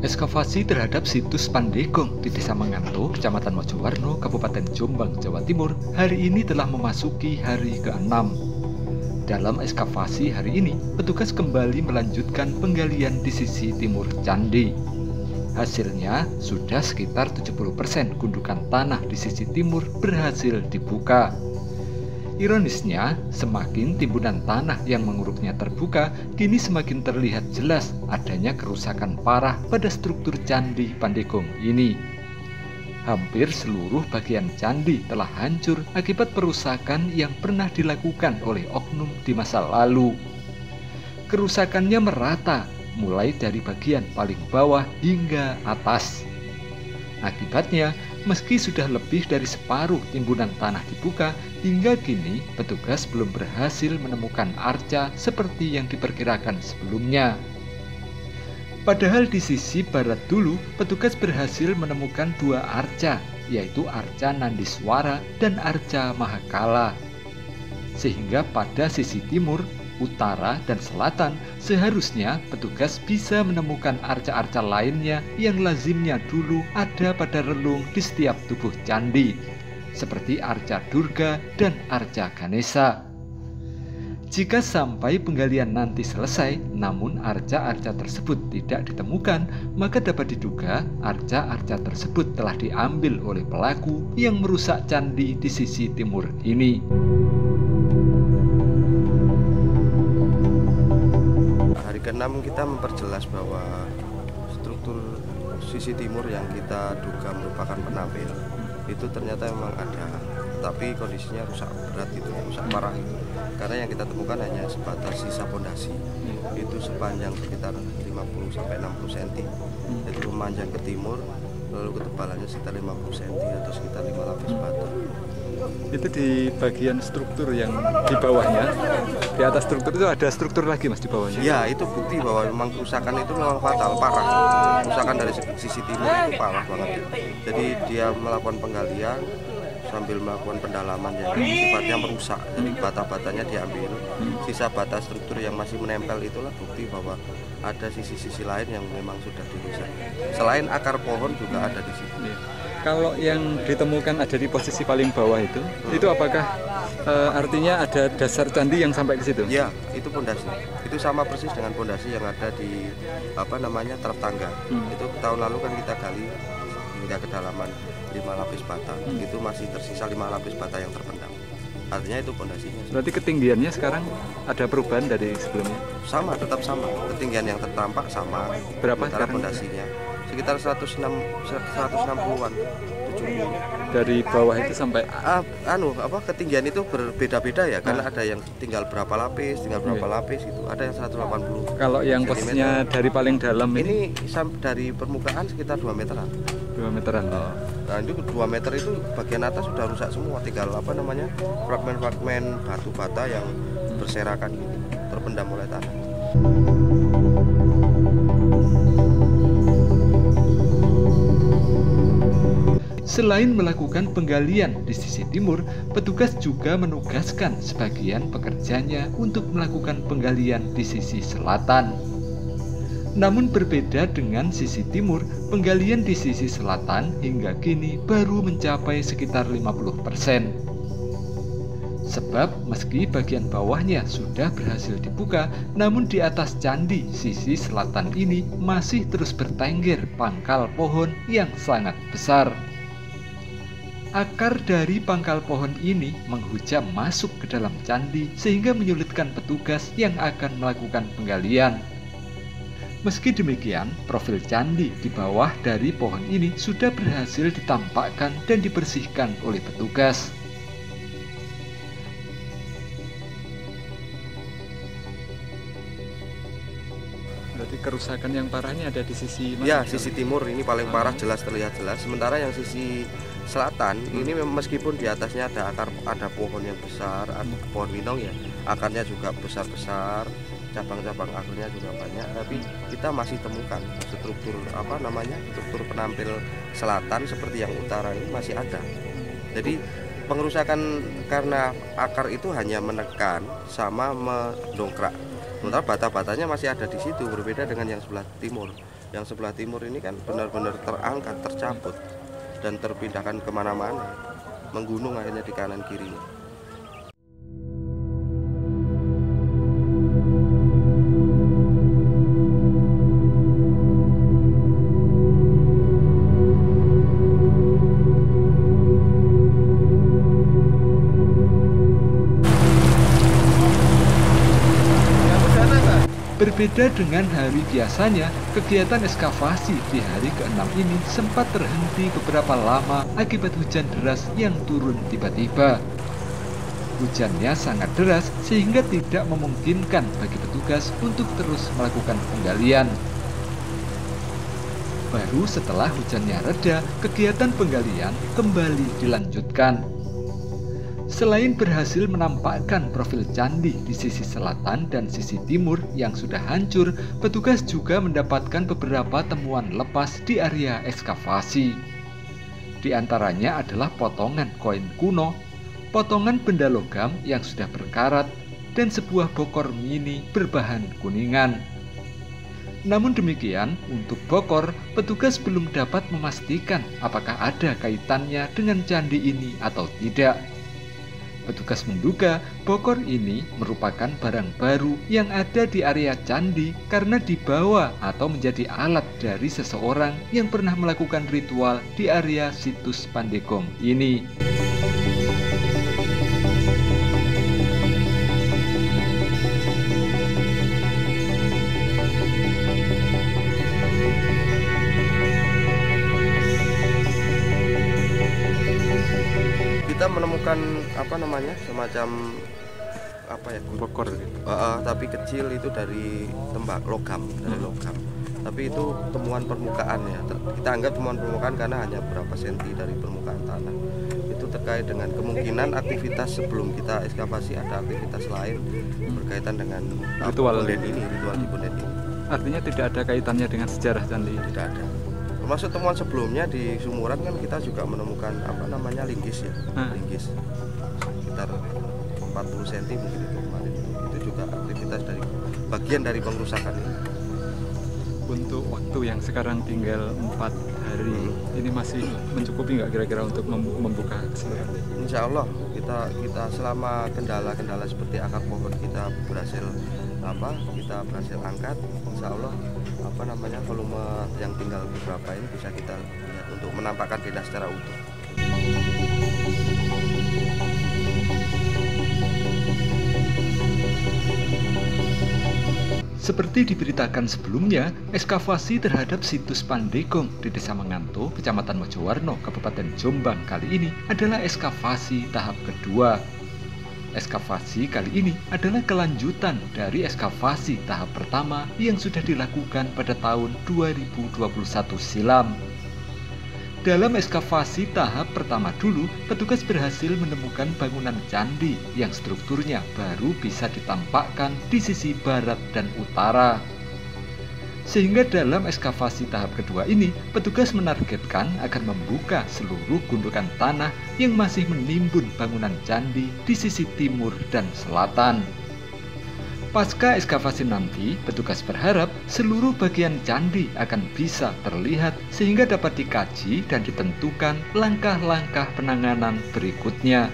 Ekskavasi terhadap situs Pandegong di Desa Manganto, Kecamatan Mojowarno, Kabupaten Jombang, Jawa Timur, hari ini telah memasuki hari ke-6. Dalam ekskavasi hari ini, petugas kembali melanjutkan penggalian di sisi timur candi. Hasilnya, sudah sekitar 70% gundukan tanah di sisi timur berhasil dibuka. Ironisnya, semakin timbunan tanah yang menguruknya terbuka, kini semakin terlihat jelas adanya kerusakan parah pada struktur Candi Pandegong ini. Hampir seluruh bagian candi telah hancur akibat perusakan yang pernah dilakukan oleh oknum di masa lalu. Kerusakannya merata, mulai dari bagian paling bawah hingga atas. Akibatnya, meski sudah lebih dari separuh timbunan tanah dibuka, hingga kini petugas belum berhasil menemukan arca seperti yang diperkirakan sebelumnya. Padahal di sisi barat dulu, petugas berhasil menemukan dua arca, yaitu arca Nandiswara dan arca Mahakala. Sehingga pada sisi timur, utara, dan selatan, seharusnya petugas bisa menemukan arca-arca lainnya yang lazimnya dulu ada pada relung di setiap tubuh candi, seperti arca Durga dan arca Ganesha. Jika sampai penggalian nanti selesai, namun arca-arca tersebut tidak ditemukan, maka dapat diduga arca-arca tersebut telah diambil oleh pelaku yang merusak candi di sisi timur ini. Hari ke-6 kita memperjelas bahwa struktur sisi timur yang kita duga merupakan penampil itu ternyata memang ada, tapi kondisinya rusak berat gitu, rusak parah gitu. Karena yang kita temukan hanya sebatas sisa pondasi, itu sepanjang sekitar 50-60 cm, itu memanjang ke timur, lalu ketebalannya sekitar 50 cm atau sekitar 5 lapis bata. Itu di bagian struktur yang di bawahnya. Di atas struktur itu ada struktur lagi mas di bawahnya. Ya, itu bukti bahwa memang kerusakan itu memang fatal, parah. Kerusakan dari sisi timur itu parah banget. Jadi dia melakukan penggalian sambil melakukan pendalaman yang sifatnya merusak. Jadi bata-batanya diambil. Sisa bata struktur yang masih menempel itulah bukti bahwa ada sisi-sisi lain yang memang sudah dirusak. Selain akar pohon juga ada di situ. Kalau yang ditemukan ada di posisi paling bawah itu apakah artinya ada dasar candi yang sampai ke situ? Ya, itu pondasi. Itu sama persis dengan pondasi yang ada di trap tangga. Itu tahun lalu kan kita gali hingga kedalaman 5 lapis bata. Itu masih tersisa 5 lapis bata yang terpendam. Artinya itu pondasinya. Berarti ketinggiannya sekarang ada perubahan dari sebelumnya? Sama, tetap sama. Ketinggian yang tertampak sama. Berapa sementara sekarang? Pondasinya sekitar 160-an, 70. Dari bawah itu sampai ketinggian itu berbeda-beda ya, karena ada yang tinggal berapa lapis gitu. Ada yang 180. Kalau yang posisinya dari paling dalam ini dari permukaan sekitar 2 meteran. 2 meteran. Nah, itu 2 meter itu bagian atas sudah rusak semua, tinggal fragmen-fragmen batu bata yang berserakan gitu, terpendam oleh tanah. Selain melakukan penggalian di sisi timur, petugas juga menugaskan sebagian pekerjanya untuk melakukan penggalian di sisi selatan. Namun berbeda dengan sisi timur, penggalian di sisi selatan hingga kini baru mencapai sekitar 50%. Sebab meski bagian bawahnya sudah berhasil dibuka, namun di atas candi sisi selatan ini masih terus bertengger pangkal pohon yang sangat besar. Akar dari pangkal pohon ini menghujam masuk ke dalam candi sehingga menyulitkan petugas yang akan melakukan penggalian. Meski demikian, profil candi di bawah dari pohon ini sudah berhasil ditampakkan dan dibersihkan oleh petugas. Berarti kerusakan yang parahnya ada di sisi mana? Ya, sisi timur ini paling parah, jelas terlihat jelas. Sementara yang sisi selatan ini meskipun di atasnya ada pohon yang besar, pohon winong ya, akarnya juga besar-besar, cabang-cabang akarnya juga banyak, tapi kita masih temukan struktur struktur penampil selatan seperti yang utara ini masih ada. Jadi pengerusakan karena akar itu hanya menekan sama mendongkrak. Sementara bata-batanya masih ada di situ, berbeda dengan yang sebelah timur. Yang sebelah timur ini kan benar-benar terangkat, tercabut, dan terpindahkan kemana-mana, menggunung akhirnya di kanan kirinya. Berbeda dengan hari biasanya, kegiatan ekskavasi di hari ke-6 ini sempat terhenti beberapa lama akibat hujan deras yang turun tiba-tiba. Hujannya sangat deras sehingga tidak memungkinkan bagi petugas untuk terus melakukan penggalian. Baru setelah hujannya reda, kegiatan penggalian kembali dilanjutkan. Selain berhasil menampakkan profil candi di sisi selatan dan sisi timur yang sudah hancur, petugas juga mendapatkan beberapa temuan lepas di area ekskavasi. Di antaranya adalah potongan koin kuno, potongan benda logam yang sudah berkarat, dan sebuah bokor mini berbahan kuningan. Namun demikian, untuk bokor, petugas belum dapat memastikan apakah ada kaitannya dengan candi ini atau tidak. Petugas menduga bokor ini merupakan barang baru yang ada di area candi karena dibawa atau menjadi alat dari seseorang yang pernah melakukan ritual di area situs Pandegong ini. Kita menemukan semacam bokor gitu. Tapi kecil, itu dari logam. Tapi itu temuan permukaan ya. Kita anggap temuan permukaan karena hanya berapa senti dari permukaan tanah. Itu terkait dengan kemungkinan aktivitas sebelum kita ekskavasi, ada aktivitas lain berkaitan dengan ritual di Punden ini. Artinya tidak ada kaitannya dengan sejarah candi. Tidak ada. Termasuk temuan sebelumnya di Sumuran kan kita juga menemukan linggis ya. Linggis sekitar 40 cm mungkin itu kemarin. Itu juga aktivitas dari bagian dari pengrusakan ini. Untuk waktu yang sekarang tinggal 4 hari, ini masih mencukupi nggak kira-kira untuk membuka keseluruhan? Insya Allah kita selama kendala-kendala seperti akar pohon kita berhasil angkat, insya Allah volume yang tinggal beberapa ini bisa kita lihat untuk menampakkan desa secara utuh. Seperti diberitakan sebelumnya, ekskavasi terhadap situs Pandegong di Desa Menganto, Kecamatan Mojowarno, Kabupaten Jombang kali ini adalah ekskavasi tahap kedua. Ekskavasi kali ini adalah kelanjutan dari ekskavasi tahap pertama yang sudah dilakukan pada tahun 2021 silam. Dalam ekskavasi tahap pertama dulu, petugas berhasil menemukan bangunan candi yang strukturnya baru bisa ditampakkan di sisi barat dan utara. Sehingga dalam ekskavasi tahap kedua ini, petugas menargetkan akan membuka seluruh gundukan tanah yang masih menimbun bangunan candi di sisi timur dan selatan. Pasca ekskavasi nanti, petugas berharap seluruh bagian candi akan bisa terlihat sehingga dapat dikaji dan ditentukan langkah-langkah penanganan berikutnya.